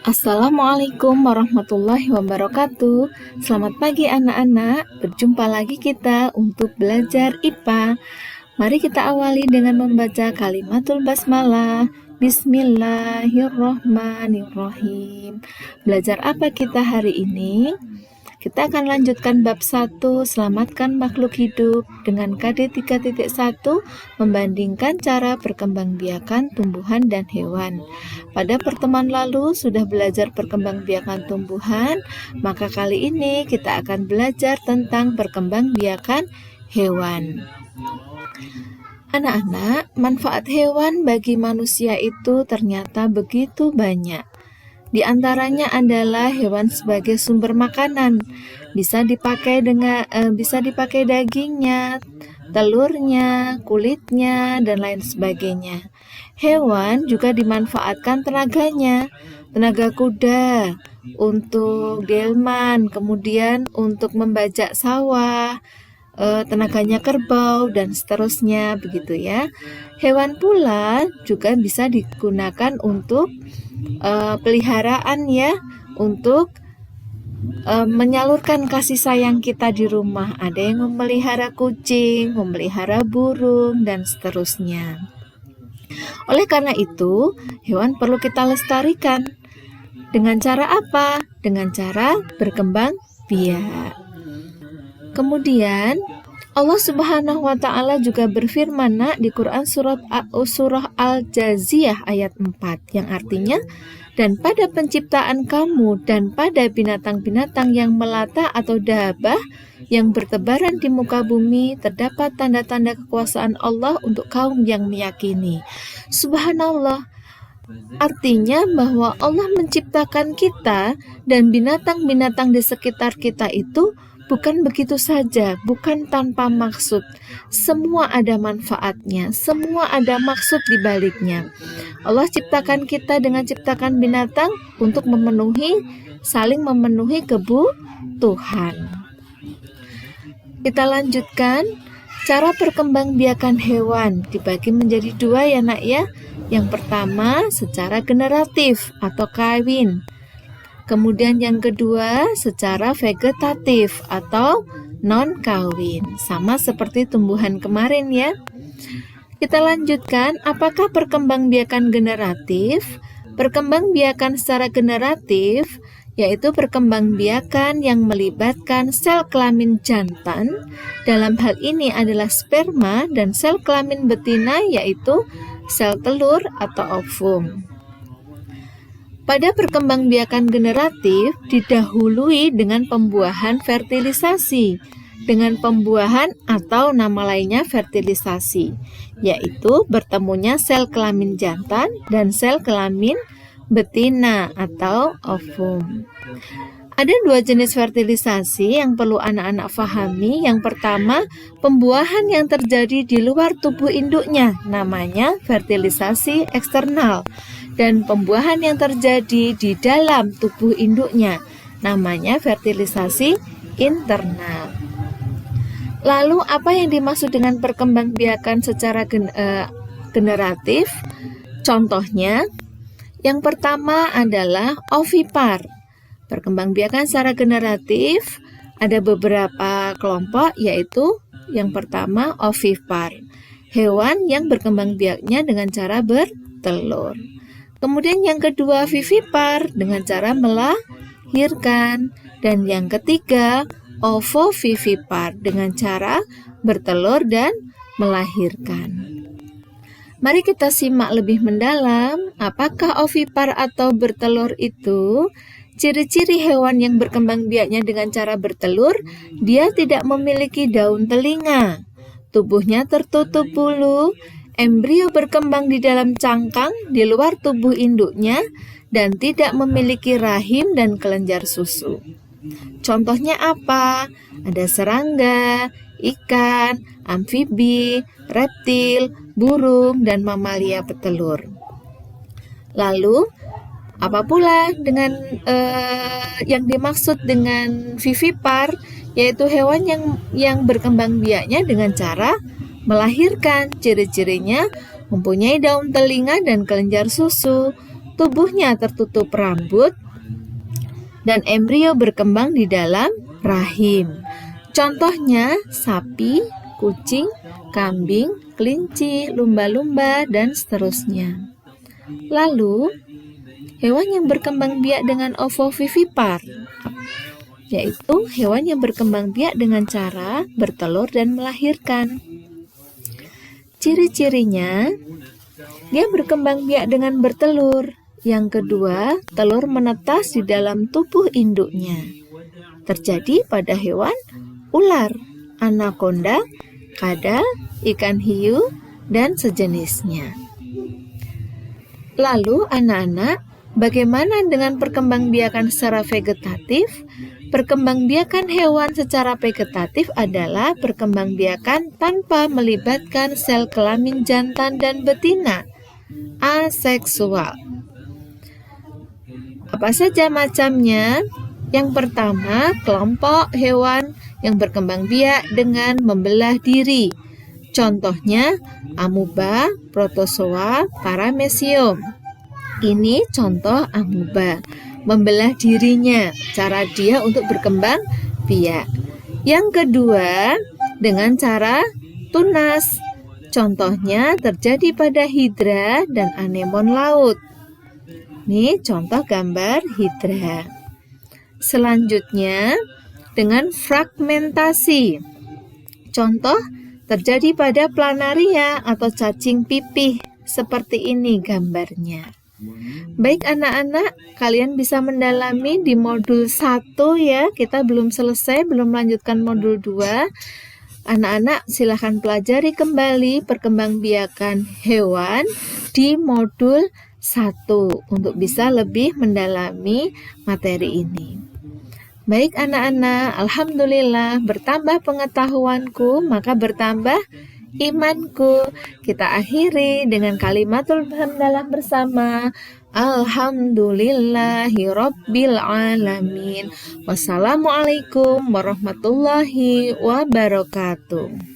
Assalamualaikum warahmatullahi wabarakatuh. Selamat pagi anak-anak. Berjumpa lagi kita untuk belajar IPA. Mari kita awali dengan membaca kalimatul basmalah. Bismillahirrohmanirrohim. Belajar apa kita hari ini? Kita akan lanjutkan bab 1, selamatkan makhluk hidup, dengan KD 3.1, membandingkan cara perkembangbiakan tumbuhan dan hewan. Pada pertemuan lalu sudah belajar perkembangbiakan tumbuhan, maka kali ini kita akan belajar tentang perkembangbiakan hewan. Anak-anak, manfaat hewan bagi manusia itu ternyata begitu banyak. Di antaranya adalah hewan sebagai sumber makanan, bisa dipakai dagingnya, telurnya, kulitnya, dan lain sebagainya. Hewan juga dimanfaatkan tenaganya, tenaga kuda untuk delman, kemudian untuk membajak sawah, tenaganya kerbau, dan seterusnya, begitu ya. Hewan pula juga bisa digunakan untuk peliharaan ya, untuk menyalurkan kasih sayang kita di rumah. Ada yang memelihara kucing, memelihara burung, dan seterusnya. Oleh karena itu, hewan perlu kita lestarikan. Dengan cara apa? Dengan cara berkembang biak. Kemudian Allah Subhanahu wa Ta'ala juga berfirman di Quran surah Al-Jaziyah ayat 4, yang artinya, dan pada penciptaan kamu dan pada binatang-binatang yang melata atau dahabah yang bertebaran di muka bumi terdapat tanda-tanda kekuasaan Allah untuk kaum yang meyakini. Subhanallah, artinya bahwa Allah menciptakan kita dan binatang-binatang di sekitar kita itu bukan begitu saja, bukan tanpa maksud. Semua ada manfaatnya, semua ada maksud di baliknya. Allah ciptakan kita dengan ciptakan binatang untuk saling memenuhi kebutuhan. Kita lanjutkan. Cara perkembangbiakan hewan dibagi menjadi 2 ya nak ya. Yang pertama secara generatif atau kawin. Kemudian yang kedua secara vegetatif atau non-kawin. Sama seperti tumbuhan kemarin ya. Kita lanjutkan, apakah perkembangbiakan generatif? Perkembangbiakan secara generatif yaitu perkembangbiakan yang melibatkan sel kelamin jantan. Dalam hal ini adalah sperma, dan sel kelamin betina yaitu sel telur atau ovum. Pada perkembangbiakan generatif didahului dengan pembuahan fertilisasi, dengan pembuahan atau nama lainnya fertilisasi, yaitu bertemunya sel kelamin jantan dan sel kelamin betina atau ovum. Ada 2 jenis fertilisasi yang perlu anak-anak pahami. Yang pertama, pembuahan yang terjadi di luar tubuh induknya, namanya fertilisasi eksternal. Dan pembuahan yang terjadi di dalam tubuh induknya, namanya fertilisasi internal. Lalu apa yang dimaksud dengan perkembangbiakan secara generatif? Contohnya, yang pertama adalah ovipar. Perkembangbiakan secara generatif ada beberapa kelompok, yaitu yang pertama ovipar, hewan yang berkembang biaknya dengan cara bertelur. Kemudian yang kedua vivipar, dengan cara melahirkan. Dan yang ketiga ovovivipar, dengan cara bertelur dan melahirkan. Mari kita simak lebih mendalam, apakah ovipar atau bertelur itu? Ciri-ciri hewan yang berkembang biaknya dengan cara bertelur, dia tidak memiliki daun telinga, tubuhnya tertutup bulu, embrio berkembang di dalam cangkang di luar tubuh induknya, dan tidak memiliki rahim dan kelenjar susu. Contohnya apa? Ada serangga, ikan, amfibi, reptil, burung, dan mamalia petelur. Lalu, apa pula dengan yang dimaksud dengan vivipar, yaitu hewan yang berkembang biaknya dengan cara melahirkan. Ciri-cirinya mempunyai daun telinga dan kelenjar susu, tubuhnya tertutup rambut, dan embrio berkembang di dalam rahim. Contohnya sapi, kucing, kambing, kelinci, lumba-lumba, dan seterusnya. Lalu, hewan yang berkembang biak dengan ovovivipar, yaitu hewan yang berkembang biak dengan cara bertelur dan melahirkan. Ciri-cirinya, dia berkembang biak dengan bertelur. Yang kedua, telur menetas di dalam tubuh induknya. Terjadi pada hewan ular, anakonda, kadal, ikan hiu, dan sejenisnya. Lalu anak-anak, bagaimana dengan perkembangbiakan secara vegetatif? Perkembangbiakan hewan secara vegetatif adalah perkembangbiakan tanpa melibatkan sel kelamin jantan dan betina, aseksual. Apa saja macamnya? Yang pertama, kelompok hewan yang berkembang biak dengan membelah diri. Contohnya, amuba, protozoa, paramecium. Ini contoh amuba, membelah dirinya, cara dia untuk berkembang biak. Yang kedua, dengan cara tunas. Contohnya terjadi pada hidra dan anemon laut. Ini contoh gambar hidra. Selanjutnya, dengan fragmentasi. Contoh terjadi pada planaria atau cacing pipih. Seperti ini gambarnya. Baik anak-anak, kalian bisa mendalami di modul 1 ya. Kita belum selesai, belum melanjutkan modul 2. Anak-anak silahkan pelajari kembali perkembangbiakan hewan di modul 1 untuk bisa lebih mendalami materi ini. Baik anak-anak, alhamdulillah bertambah pengetahuanku, maka bertambah imanku. Kita akhiri dengan kalimatul hamdalah bersama. Alhamdulillahirabbil alamin. Wassalamualaikum warahmatullahi wabarakatuh.